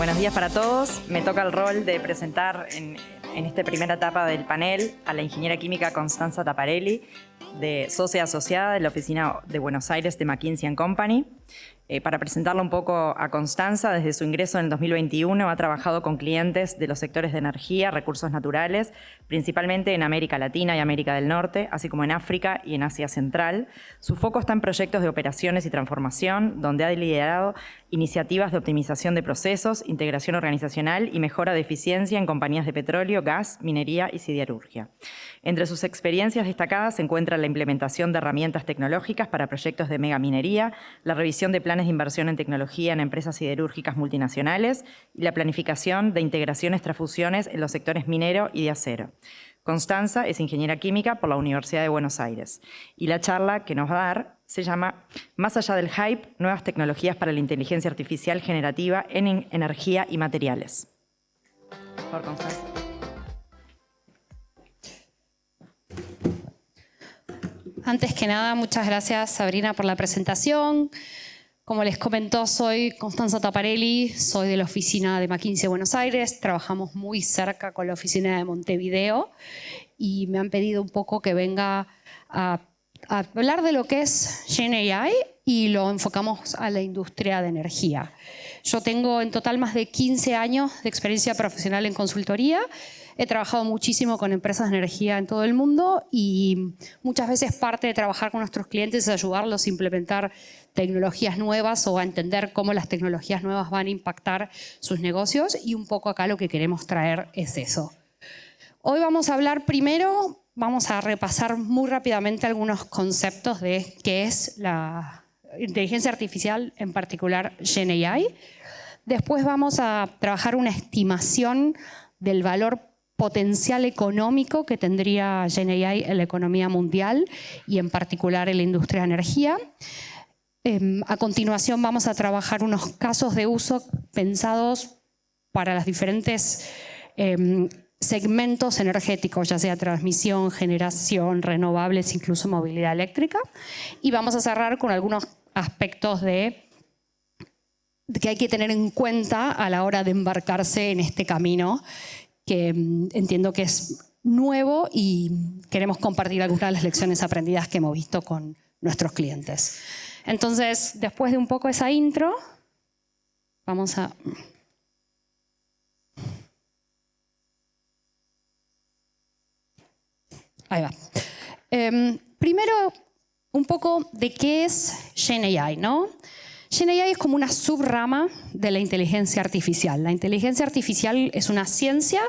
Buenos días para todos. Me toca el rol de presentar en esta primera etapa del panel a la ingeniera química Constanza Taparelli, socia asociada de la oficina de Buenos Aires de McKinsey & Company. Para presentarla un poco a Constanza, desde su ingreso en el 2021 ha trabajado con clientes de los sectores de energía, recursos naturales, principalmente en América Latina y América del Norte, así como en África y en Asia Central. Su foco está en proyectos de operaciones y transformación, donde ha liderado iniciativas de optimización de procesos, integración organizacional y mejora de eficiencia en compañías de petróleo, gas, minería y siderurgia. Entre sus experiencias destacadas se encuentra la implementación de herramientas tecnológicas para proyectos de megaminería, la revisión de planes de inversión en tecnología en empresas siderúrgicas multinacionales y la planificación de integraciones tras fusiones en los sectores minero y de acero. Constanza es ingeniera química por la Universidad de Buenos Aires y la charla que nos va a dar se llama Más allá del hype, nuevas tecnologías para la inteligencia artificial generativa en energía y materiales. Por favor, Constanza. Antes que nada, muchas gracias, Sabrina, por la presentación. Como les comentó, soy Constanza Taparelli, soy de la oficina de McKinsey Buenos Aires. Trabajamos muy cerca con la oficina de Montevideo y me han pedido un poco que venga a hablar de lo que es GenAI y lo enfocamos a la industria de energía. Yo tengo en total más de 15 años de experiencia profesional en consultoría. He trabajado muchísimo con empresas de energía en todo el mundo y muchas veces parte de trabajar con nuestros clientes es ayudarlos a implementar tecnologías nuevas o a entender cómo las tecnologías nuevas van a impactar sus negocios, y un poco acá lo que queremos traer es eso. Hoy vamos a hablar primero, vamos a repasar muy rápidamente algunos conceptos de qué es la inteligencia artificial, en particular GenAI. Después vamos a trabajar una estimación del valor potencial económico que tendría GenAI en la economía mundial y en particular en la industria de energía. A continuación vamos a trabajar unos casos de uso pensados para los diferentes segmentos energéticos, ya sea transmisión, generación, renovables, incluso movilidad eléctrica. Y vamos a cerrar con algunos aspectos que hay que tener en cuenta a la hora de embarcarse en este camino, que entiendo que es nuevo y queremos compartir algunas de las lecciones aprendidas que hemos visto con nuestros clientes. Entonces, después de un poco esa intro, vamos a... Ahí va. Primero, un poco de qué es GenAI, ¿no? GenAI es como una subrama de la inteligencia artificial. La inteligencia artificial es una ciencia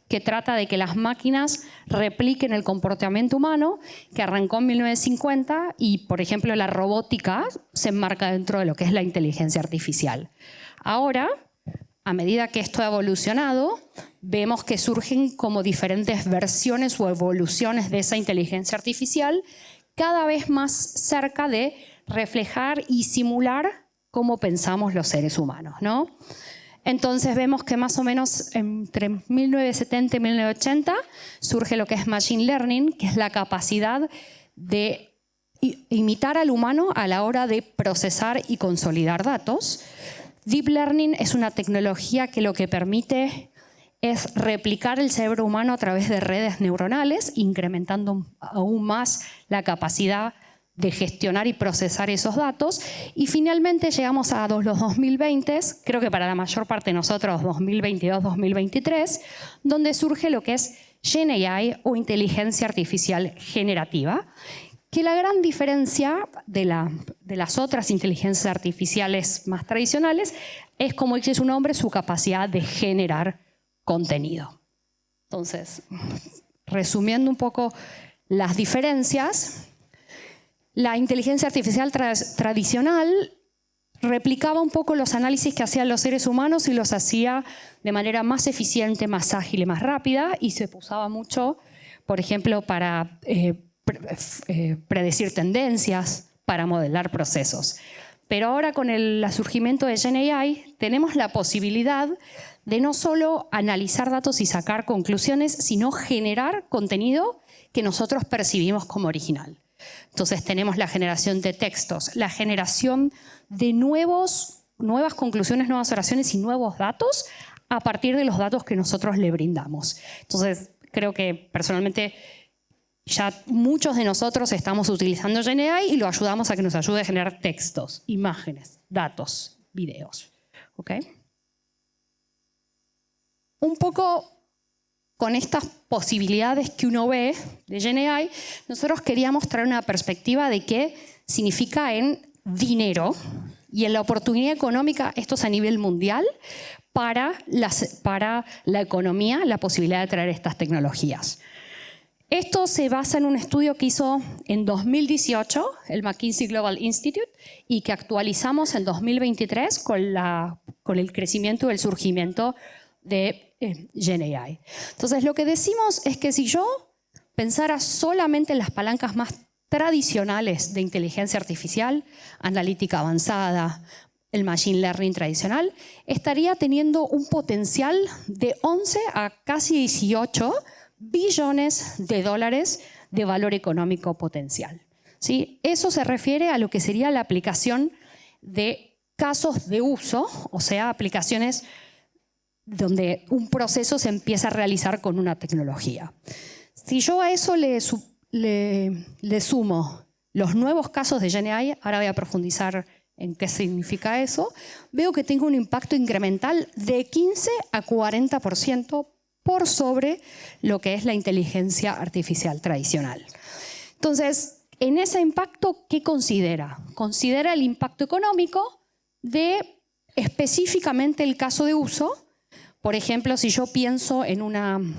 que trata de que las máquinas repliquen el comportamiento humano, que arrancó en 1950 y, por ejemplo, la robótica se enmarca dentro de lo que es la inteligencia artificial. Ahora, a medida que esto ha evolucionado, vemos que surgen como diferentes versiones o evoluciones de esa inteligencia artificial, cada vez más cerca de reflejar y simular cómo pensamos los seres humanos, ¿no? Entonces vemos que más o menos entre 1970 y 1980 surge lo que es Machine Learning, que es la capacidad de imitar al humano a la hora de procesar y consolidar datos. Deep Learning es una tecnología que lo que permite es replicar el cerebro humano a través de redes neuronales, incrementando aún más la capacidad de gestionar y procesar esos datos. Y finalmente llegamos a los 2020, creo que para la mayor parte de nosotros 2022-2023, donde surge lo que es GenAI o inteligencia artificial generativa, que la gran diferencia de las otras inteligencias artificiales más tradicionales es, como dice su nombre, su capacidad de generar contenido. Entonces, resumiendo un poco las diferencias, la inteligencia artificial tradicional replicaba un poco los análisis que hacían los seres humanos y los hacía de manera más eficiente, más ágil y más rápida, y se usaba mucho, por ejemplo, para predecir tendencias, para modelar procesos. Pero ahora con el surgimiento de GenAI tenemos la posibilidad de no solo analizar datos y sacar conclusiones, sino generar contenido que nosotros percibimos como original. Entonces tenemos la generación de textos, la generación de nuevos nuevas conclusiones, nuevas oraciones y nuevos datos a partir de los datos que nosotros le brindamos. Entonces, creo que personalmente ya muchos de nosotros estamos utilizando GenAI y lo ayudamos a que nos ayude a generar textos, imágenes, datos, videos. ¿Okay? Un poco con estas posibilidades que uno ve de GenAI, nosotros queríamos traer una perspectiva de qué significa en dinero y en la oportunidad económica, esto es a nivel mundial, para la economía, la posibilidad de traer estas tecnologías. Esto se basa en un estudio que hizo en 2018 el McKinsey Global Institute y que actualizamos en 2023 con el crecimiento y el surgimiento de GenAI. Entonces, lo que decimos es que si yo pensara solamente en las palancas más tradicionales de inteligencia artificial, analítica avanzada, el machine learning tradicional, estaría teniendo un potencial de 11 a casi 18 billones de dólares de valor económico potencial. ¿Sí? Eso se refiere a lo que sería la aplicación de casos de uso, o sea, aplicaciones donde un proceso se empieza a realizar con una tecnología. Si yo a eso le sumo los nuevos casos de GenAI, ahora voy a profundizar en qué significa eso, veo que tengo un impacto incremental de 15 a 40% por sobre lo que es la inteligencia artificial tradicional. Entonces, en ese impacto, ¿qué considera? Considera el impacto económico de específicamente el caso de uso. Por ejemplo, si yo pienso en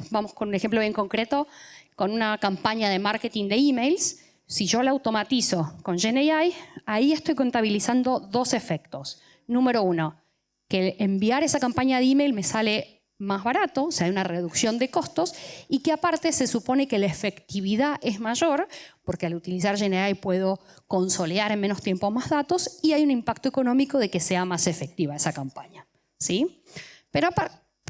vamos con un ejemplo bien concreto, con una campaña de marketing de emails, si yo la automatizo con GenAI, ahí estoy contabilizando dos efectos. Número uno, que enviar esa campaña de email me sale más barato, o sea, hay una reducción de costos, y que aparte se supone que la efectividad es mayor, porque al utilizar GenAI puedo consolidar en menos tiempo más datos, y hay un impacto económico de que sea más efectiva esa campaña. ¿Sí? Pero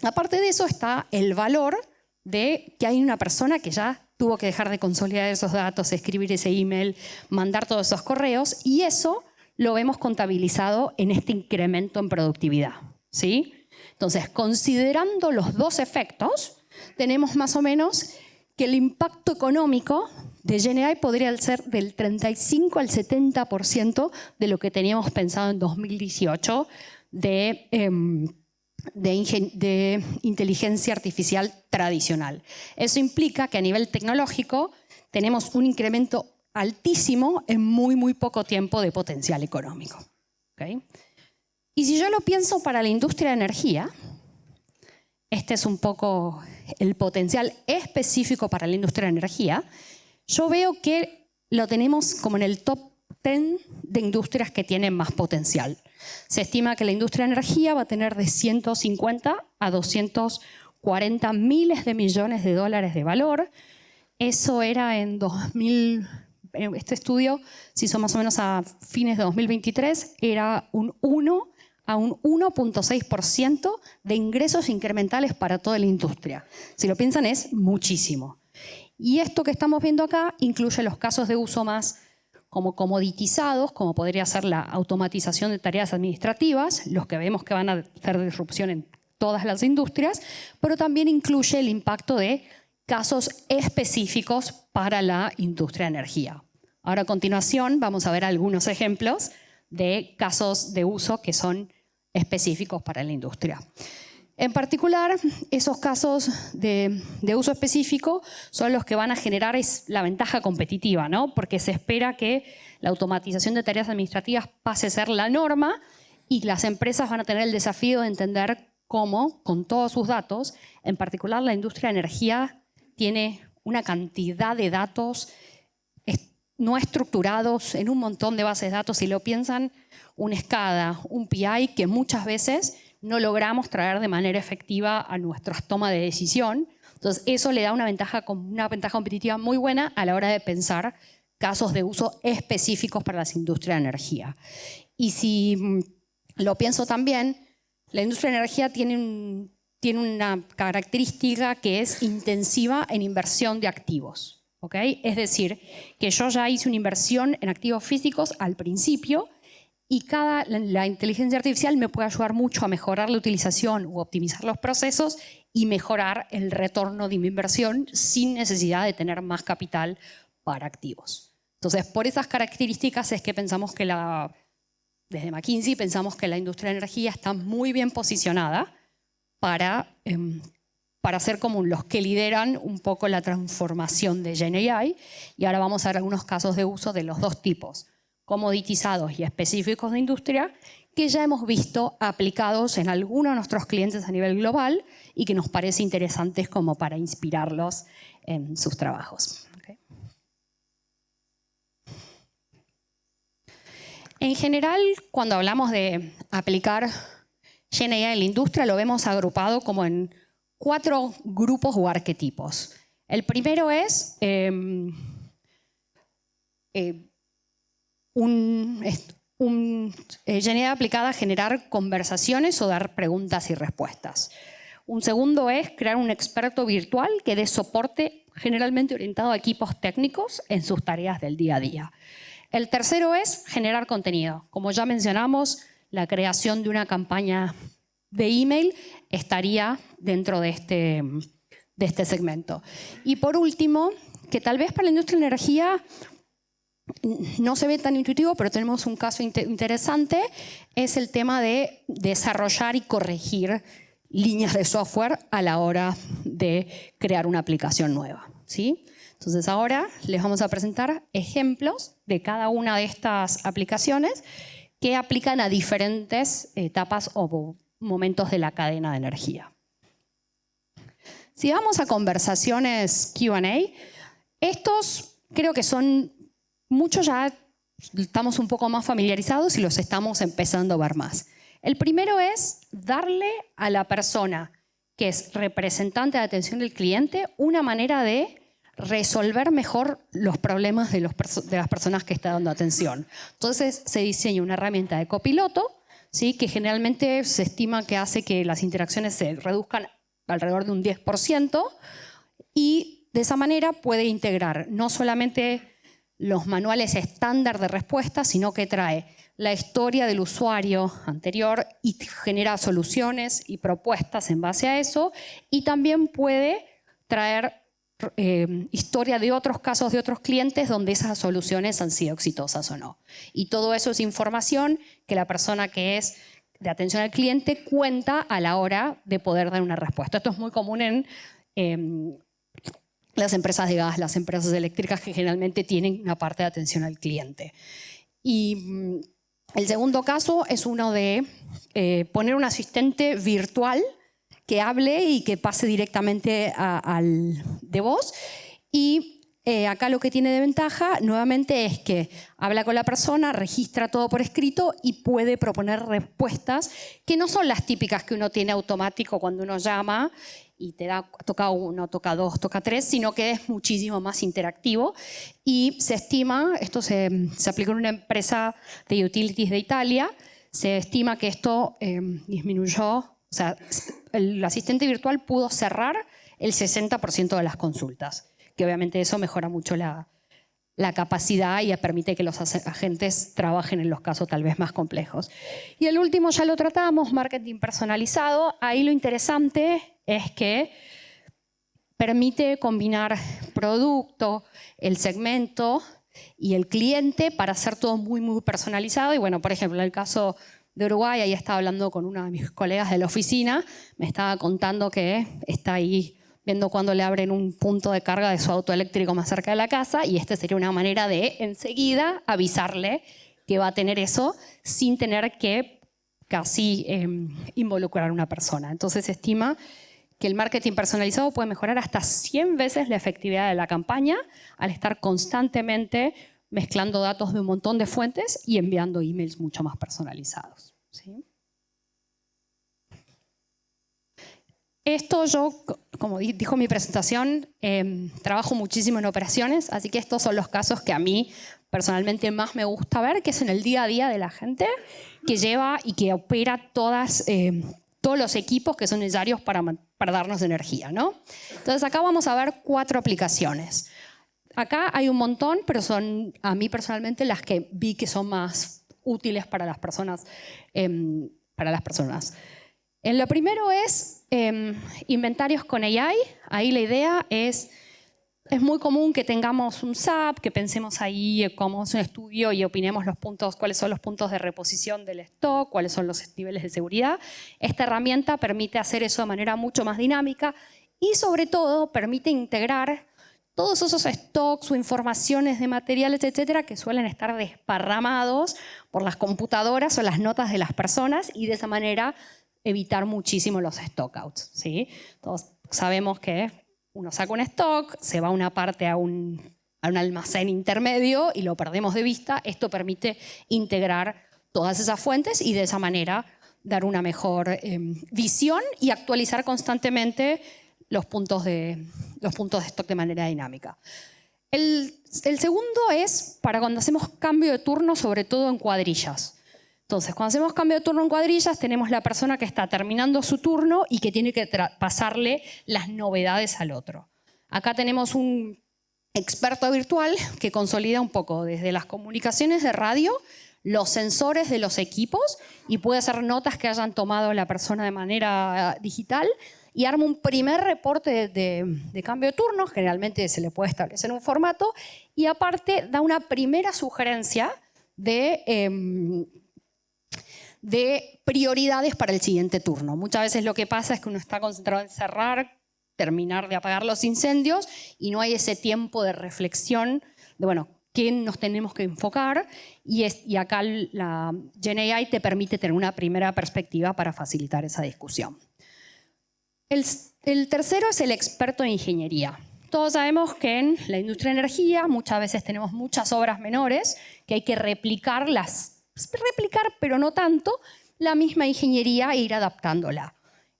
aparte de eso está el valor de que hay una persona que ya tuvo que dejar de consolidar esos datos, escribir ese email, mandar todos esos correos, y eso lo vemos contabilizado en este incremento en productividad. ¿Sí? Entonces, considerando los dos efectos, tenemos más o menos que el impacto económico de GenAI podría ser del 35 al 70% de lo que teníamos pensado en 2018 de inteligencia artificial tradicional. Eso implica que a nivel tecnológico tenemos un incremento altísimo en muy, muy poco tiempo de potencial económico. ¿Okay? Y si yo lo pienso para la industria de energía, este es un poco el potencial específico para la industria de energía, yo veo que lo tenemos como en el top 10 de industrias que tienen más potencial. Se estima que la industria de energía va a tener de 150 a 240 miles de millones de dólares de valor. Eso era en 2000, este estudio se hizo más o menos a fines de 2023, era un 1 a un 1.6% de ingresos incrementales para toda la industria. Si lo piensan, es muchísimo. Y esto que estamos viendo acá incluye los casos de uso más como comoditizados, como podría ser la automatización de tareas administrativas, los que vemos que van a hacer disrupción en todas las industrias, pero también incluye el impacto de casos específicos para la industria de energía. Ahora, a continuación, vamos a ver algunos ejemplos de casos de uso que son específicos para la industria. En particular, esos casos de uso específico son los que van a generar la ventaja competitiva, ¿no? Porque se espera que la automatización de tareas administrativas pase a ser la norma y las empresas van a tener el desafío de entender cómo, con todos sus datos, en particular la industria de energía tiene una cantidad de datos no estructurados en un montón de bases de datos. Si lo piensan, un SCADA, un PI, que muchas veces no logramos traer de manera efectiva a nuestras tomas de decisión. Entonces, eso le da una ventaja competitiva muy buena a la hora de pensar casos de uso específicos para las industrias de energía. Y si lo pienso también, la industria de energía tiene una característica que es intensiva en inversión de activos. ¿Okay? Es decir, que yo ya hice una inversión en activos físicos al principio y la inteligencia artificial me puede ayudar mucho a mejorar la utilización u optimizar los procesos y mejorar el retorno de mi inversión sin necesidad de tener más capital para activos. Entonces, por esas características es que pensamos que desde McKinsey pensamos que la industria de energía está muy bien posicionada para ser como los que lideran un poco la transformación de GenAI. Y ahora vamos a ver algunos casos de uso de los dos tipos, comoditizados y específicos de industria, que ya hemos visto aplicados en algunos de nuestros clientes a nivel global y que nos parece interesantes como para inspirarlos en sus trabajos. ¿Okay? En general, cuando hablamos de aplicar GenAI en la industria, lo vemos agrupado como en 4 grupos o arquetipos. El primero es GenAI aplicada a generar conversaciones o dar preguntas y respuestas. Un segundo es crear un experto virtual que dé soporte generalmente orientado a equipos técnicos en sus tareas del día a día. El tercero es generar contenido. Como ya mencionamos, la creación de una campaña de email estaría dentro de este segmento. Y por último, que tal vez para la industria de la energía no se ve tan intuitivo, pero tenemos un caso interesante, es el tema de desarrollar y corregir líneas de software a la hora de crear una aplicación nueva, ¿sí? Entonces ahora les vamos a presentar ejemplos de cada una de estas aplicaciones que aplican a diferentes etapas o momentos de la cadena de energía. Si vamos a conversaciones Q&A, estos creo que son muchos ya estamos un poco más familiarizados y los estamos empezando a ver más. El primero es darle a la persona que es representante de atención del cliente una manera de resolver mejor los problemas de las personas que está dando atención. Entonces se diseña una herramienta de copiloto, ¿sí? Que generalmente se estima que hace que las interacciones se reduzcan alrededor de un 10% y de esa manera puede integrar no solamente los manuales estándar de respuesta, sino que trae la historia del usuario anterior y genera soluciones y propuestas en base a eso, y también puede traer historia de otros casos de otros clientes donde esas soluciones han sido exitosas o no. Y todo eso es información que la persona que es de atención al cliente cuenta a la hora de poder dar una respuesta. Esto es muy común en las empresas de gas, las empresas eléctricas, que generalmente tienen una parte de atención al cliente. Y el segundo caso es uno de poner un asistente virtual que hable y que pase directamente de voz. Y acá lo que tiene de ventaja, nuevamente, es que habla con la persona, registra todo por escrito y puede proponer respuestas que no son las típicas que uno tiene automático cuando uno llama y te da, toca 1, toca 2, toca 3, sino que es muchísimo más interactivo. Y se estima, esto se aplicó en una empresa de utilities de Italia, se estima que esto disminuyó, o sea, el asistente virtual pudo cerrar el 60% de las consultas, que obviamente eso mejora mucho la capacidad y permite que los agentes trabajen en los casos tal vez más complejos. Y el último ya lo tratamos, marketing personalizado. Ahí lo interesante es que permite combinar producto, el segmento y el cliente para hacer todo muy, muy personalizado. Y bueno, por ejemplo, en el caso de Uruguay, ahí estaba hablando con una de mis colegas de la oficina, me estaba contando que está ahí viendo cuándo le abren un punto de carga de su auto eléctrico más cerca de la casa, y esta sería una manera de enseguida avisarle que va a tener eso sin tener que casi involucrar a una persona. Entonces se estima que el marketing personalizado puede mejorar hasta 100 veces la efectividad de la campaña al estar constantemente mezclando datos de un montón de fuentes y enviando emails mucho más personalizados, ¿sí? Esto yo, como dijo mi presentación, trabajo muchísimo en operaciones, así que estos son los casos que a mí personalmente más me gusta ver, que es en el día a día de la gente que lleva y que opera todos los equipos que son necesarios para darnos energía, ¿no? Entonces acá vamos a ver 4 aplicaciones. Acá hay un montón, pero son a mí personalmente las que vi que son más útiles para las personas. En lo primero es inventarios con AI. Ahí la idea es muy común que tengamos un SAP, que pensemos ahí como es un estudio y opinemos los puntos, cuáles son los puntos de reposición del stock, cuáles son los niveles de seguridad. Esta herramienta permite hacer eso de manera mucho más dinámica y sobre todo permite integrar todos esos stocks o informaciones de materiales, etcétera, que suelen estar desparramados por las computadoras o las notas de las personas y de esa manera evitar muchísimo los stockouts, ¿sí? Todos sabemos que uno saca un stock, se va una parte a un almacén intermedio y lo perdemos de vista. Esto permite integrar todas esas fuentes y de esa manera dar una mejor visión y actualizar constantemente los puntos de stock de manera dinámica. El segundo es para cuando hacemos cambio de turno, sobre todo en cuadrillas. Entonces, cuando hacemos cambio de turno en cuadrillas, tenemos la persona que está terminando su turno y que tiene que pasarle las novedades al otro. Acá tenemos un experto virtual que consolida un poco desde las comunicaciones de radio, los sensores de los equipos y puede hacer notas que hayan tomado la persona de manera digital y arma un primer reporte de cambio de turno, generalmente se le puede establecer un formato, y aparte da una primera sugerencia de prioridades para el siguiente turno. Muchas veces lo que pasa es que uno está concentrado en cerrar, terminar de apagar los incendios y no hay ese tiempo de reflexión de, bueno, qué nos tenemos que enfocar y acá la GenAI te permite tener una primera perspectiva para facilitar esa discusión. El tercero es el experto en ingeniería. Todos sabemos que en la industria de energía muchas veces tenemos muchas obras menores que hay que replicar, pero no tanto, la misma ingeniería e ir adaptándola.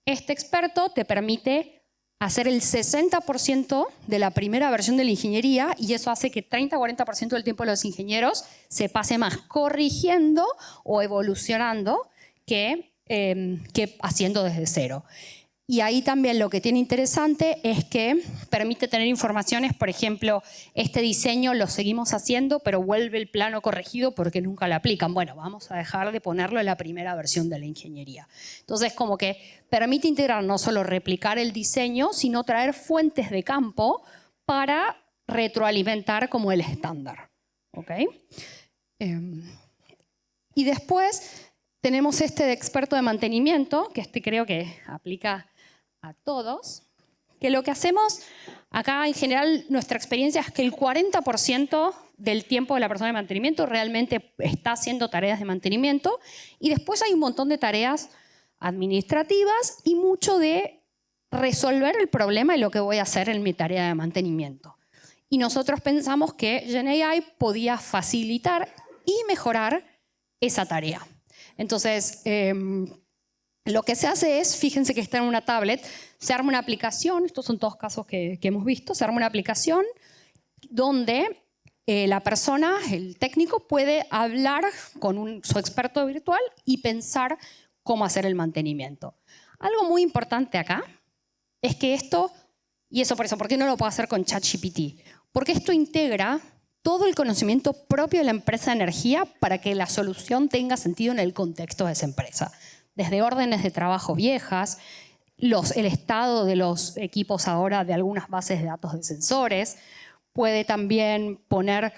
Este experto te permite hacer el 60% de la primera versión de la ingeniería y eso hace que 30-40% del tiempo de los ingenieros se pase más corrigiendo o evolucionando que haciendo desde cero. Y ahí también lo que tiene interesante es que permite tener informaciones, por ejemplo, este diseño lo seguimos haciendo, pero vuelve el plano corregido porque nunca lo aplican. Bueno, vamos a dejar de ponerlo en la primera versión de la ingeniería. Entonces, como que permite integrar no solo replicar el diseño, sino traer fuentes de campo para retroalimentar como el estándar. ¿Ok? Y después tenemos este de experto de mantenimiento, que creo que aplica a todos, que lo que hacemos acá en general, nuestra experiencia es que el 40% del tiempo de la persona de mantenimiento realmente está haciendo tareas de mantenimiento y después hay un montón de tareas administrativas y mucho de resolver el problema y lo que voy a hacer en mi tarea de mantenimiento. Y nosotros pensamos que GenAI podía facilitar y mejorar esa tarea. Entonces, lo que se hace es, fíjense que está en una tablet, se arma una aplicación, estos son todos casos que hemos visto, se arma una aplicación donde la persona, el técnico, puede hablar con su experto virtual y pensar cómo hacer el mantenimiento. Algo muy importante acá es que esto, y eso ¿por qué no lo puedo hacer con ChatGPT? Porque esto integra todo el conocimiento propio de la empresa de energía para que la solución tenga sentido en el contexto de esa empresa. Desde órdenes de trabajo viejas, el estado de los equipos ahora de algunas bases de datos de sensores, puede también poner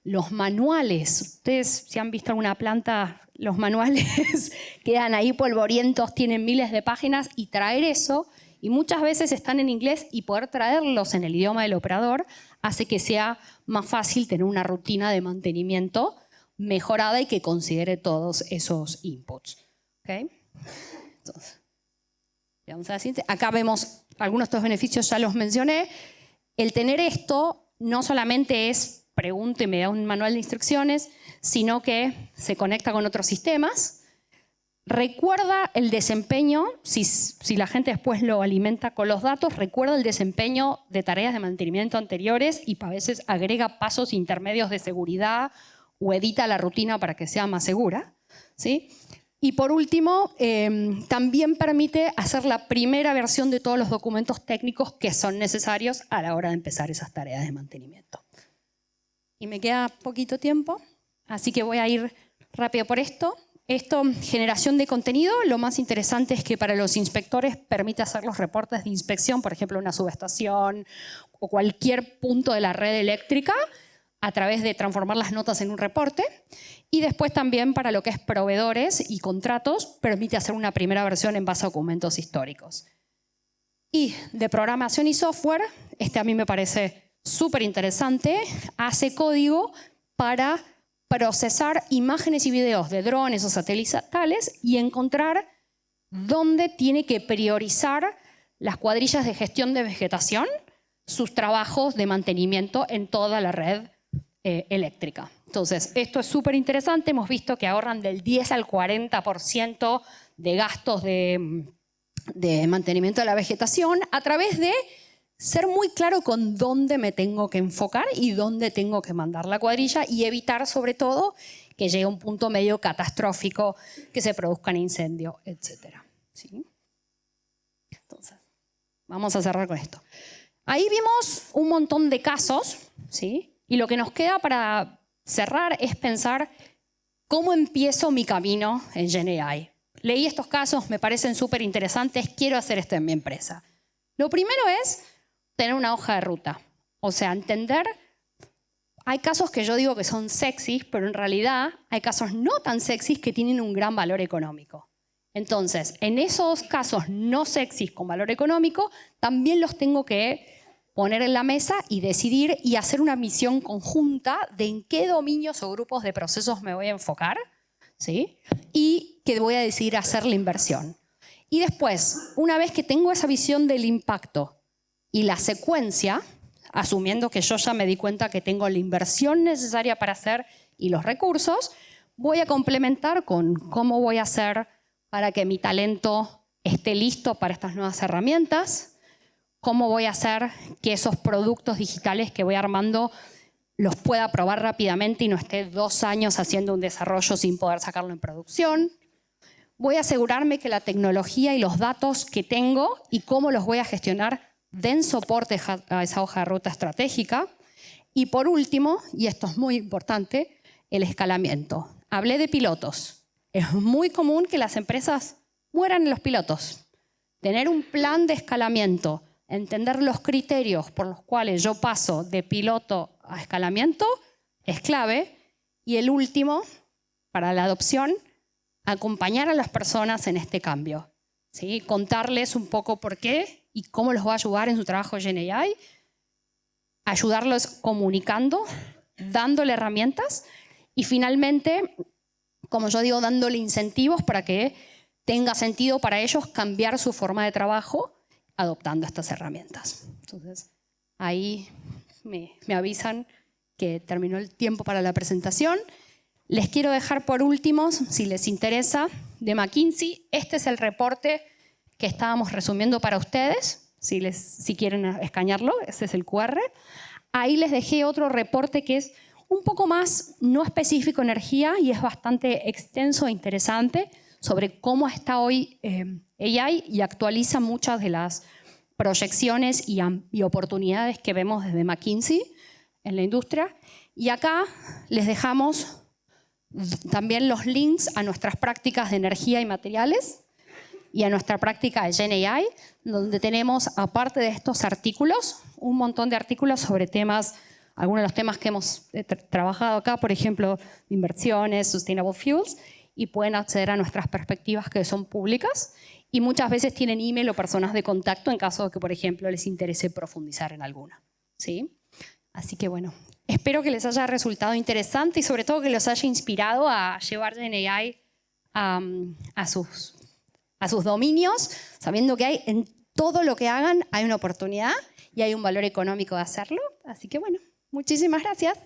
los manuales. Ustedes, si han visto alguna planta, los manuales quedan ahí polvorientos, tienen miles de páginas, y traer eso, y muchas veces están en inglés, y poder traerlos en el idioma del operador hace que sea más fácil tener una rutina de mantenimiento mejorada y que considere todos esos inputs. ¿Okay? Entonces, vamos a la siguiente. Acá vemos algunos de estos beneficios, ya los mencioné. El tener esto no solamente es pregunta y me da un manual de instrucciones, sino que se conecta con otros sistemas, recuerda el desempeño, si la gente después lo alimenta con los datos, recuerda el desempeño de tareas de mantenimiento anteriores y a veces agrega pasos intermedios de seguridad o edita la rutina para que sea más segura, ¿sí? Y por último, también permite hacer la primera versión de todos los documentos técnicos que son necesarios a la hora de empezar esas tareas de mantenimiento. Y me queda poquito tiempo, así que voy a ir rápido por esto. Esto, generación de contenido, lo más interesante es que para los inspectores permite hacer los reportes de inspección, por ejemplo, una subestación o cualquier punto de la red eléctrica, a través de transformar las notas en un reporte. Y después también para lo que es proveedores y contratos, permite hacer una primera versión en base a documentos históricos. Y de programación y software, a mí me parece súper interesante, hace código para procesar imágenes y videos de drones o satelitales y encontrar dónde tiene que priorizar las cuadrillas de gestión de vegetación sus trabajos de mantenimiento en toda la red eléctrica. Entonces, esto es súper interesante. Hemos visto que ahorran del 10 al 40% de gastos de mantenimiento de la vegetación a través de ser muy claro con dónde me tengo que enfocar y dónde tengo que mandar la cuadrilla y evitar, sobre todo, que llegue a un punto medio catastrófico, que se produzcan incendios, etc. ¿Sí? Entonces, vamos a cerrar con esto. Ahí vimos un montón de casos, ¿sí? Y lo que nos queda para cerrar es pensar cómo empiezo mi camino en GenAI. Leí estos casos, me parecen súper interesantes, quiero hacer esto en mi empresa. Lo primero es tener una hoja de ruta. O sea, entender, hay casos que yo digo que son sexys, pero en realidad hay casos no tan sexys que tienen un gran valor económico. Entonces, en esos casos no sexys con valor económico, también los tengo que poner en la mesa y decidir y hacer una misión conjunta de en qué dominios o grupos de procesos me voy a enfocar, ¿sí? Y que voy a decidir hacer la inversión. Y después, una vez que tengo esa visión del impacto y la secuencia, asumiendo que yo ya me di cuenta que tengo la inversión necesaria para hacer y los recursos, voy a complementar con cómo voy a hacer para que mi talento esté listo para estas nuevas herramientas, cómo voy a hacer que esos productos digitales que voy armando los pueda probar rápidamente y no esté 2 años haciendo un desarrollo sin poder sacarlo en producción. Voy a asegurarme que la tecnología y los datos que tengo y cómo los voy a gestionar den soporte a esa hoja de ruta estratégica. Y por último, y esto es muy importante, el escalamiento. Hablé de pilotos. Es muy común que las empresas mueran en los pilotos. Tener un plan de escalamiento, entender los criterios por los cuales yo paso de piloto a escalamiento es clave. Y el último, para la adopción, acompañar a las personas en este cambio, ¿sí? Contarles un poco por qué y cómo los va a ayudar en su trabajo GenAI, ayudarlos comunicando, dándole herramientas y finalmente, como yo digo, dándole incentivos para que tenga sentido para ellos cambiar su forma de trabajo adoptando estas herramientas. Entonces, ahí me avisan que terminó el tiempo para la presentación. Les quiero dejar por último, si les interesa, de McKinsey. Este es el reporte que estábamos resumiendo para ustedes, si quieren escanearlo, ese es el QR. Ahí les dejé otro reporte que es un poco más no específico en energía y es bastante extenso e interesante sobre cómo está hoy AI y actualiza muchas de las proyecciones y oportunidades que vemos desde McKinsey en la industria. Y acá les dejamos también los links a nuestras prácticas de energía y materiales y a nuestra práctica de GenAI, donde tenemos, aparte de estos artículos, un montón de artículos sobre temas, algunos de los temas que hemos trabajado acá, por ejemplo, inversiones, sustainable fuels, y pueden acceder a nuestras perspectivas que son públicas y muchas veces tienen email o personas de contacto en caso de que, por ejemplo, les interese profundizar en alguna, ¿sí? Así que bueno, espero que les haya resultado interesante y sobre todo que los haya inspirado a llevar GenAI a sus dominios, sabiendo que hay en todo lo que hagan hay una oportunidad y hay un valor económico de hacerlo. Así que bueno, muchísimas gracias.